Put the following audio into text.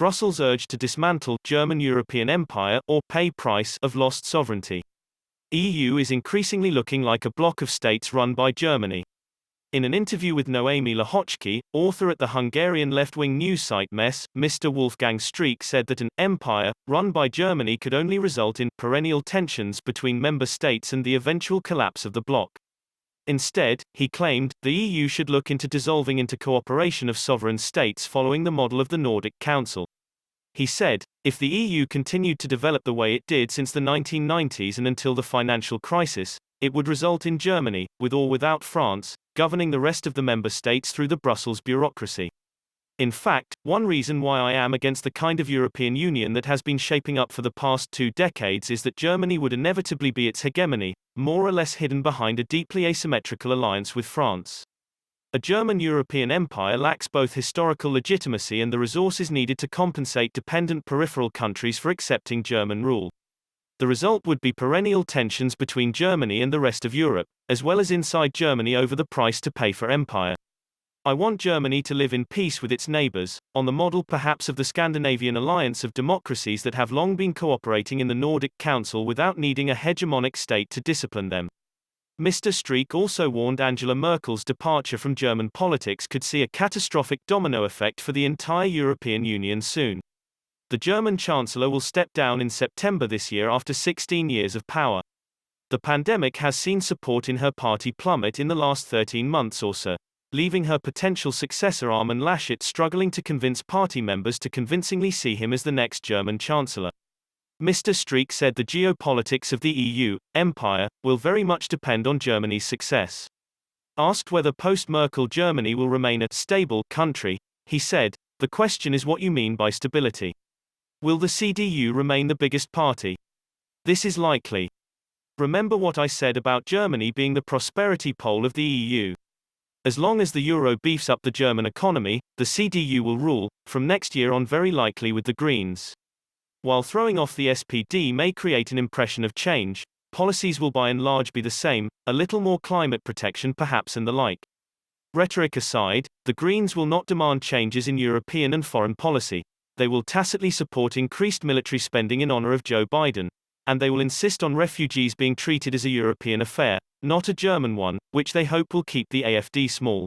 Brussels urged to dismantle German European empire or pay price of lost sovereignty. EU is increasingly looking like a bloc of states run by Germany. In an interview with Noemi Lehocki, author at the Hungarian left-wing news site Mess, Mr. Wolfgang Streeck said that an empire run by Germany could only result in perennial tensions between member states and the eventual collapse of the bloc. Instead, he claimed, the EU should look into dissolving into cooperation of sovereign states following the model of the Nordic Council. He said, if the EU continued to develop the way it did since the 1990s and until the financial crisis, it would result in Germany, with or without France, governing the rest of the member states through the Brussels bureaucracy. In fact, one reason why I am against the kind of European Union that has been shaping up for the past 2 decades is that Germany would inevitably be its hegemony, more or less hidden behind a deeply asymmetrical alliance with France. A German European empire lacks both historical legitimacy and the resources needed to compensate dependent peripheral countries for accepting German rule. The result would be perennial tensions between Germany and the rest of Europe, as well as inside Germany over the price to pay for empire. I want Germany to live in peace with its neighbors, on the model perhaps of the Scandinavian alliance of democracies that have long been cooperating in the Nordic Council without needing a hegemonic state to discipline them. Mr. Streeck also warned Angela Merkel's departure from German politics could see a catastrophic domino effect for the entire European Union soon. The German Chancellor will step down in September this year after 16 years of power. The pandemic has seen support in her party plummet in the last 13 months or so, leaving her potential successor Armin Laschet struggling to convince party members to convincingly see him as the next German Chancellor. Mr. Streeck said the geopolitics of the EU empire will very much depend on Germany's success. Asked whether post-Merkel Germany will remain a stable country, he said, the question is what you mean by stability. Will the CDU remain the biggest party? This is likely. Remember what I said about Germany being the prosperity pole of the EU. As long as the euro beefs up the German economy, the CDU will rule, from next year on very likely with the Greens. While throwing off the SPD may create an impression of change, policies will by and large be the same, a little more climate protection perhaps and the like. Rhetoric aside, the Greens will not demand changes in European and foreign policy. They will tacitly support increased military spending in honor of Joe Biden. And they will insist on refugees being treated as a European affair, not a German one, which they hope will keep the AfD small.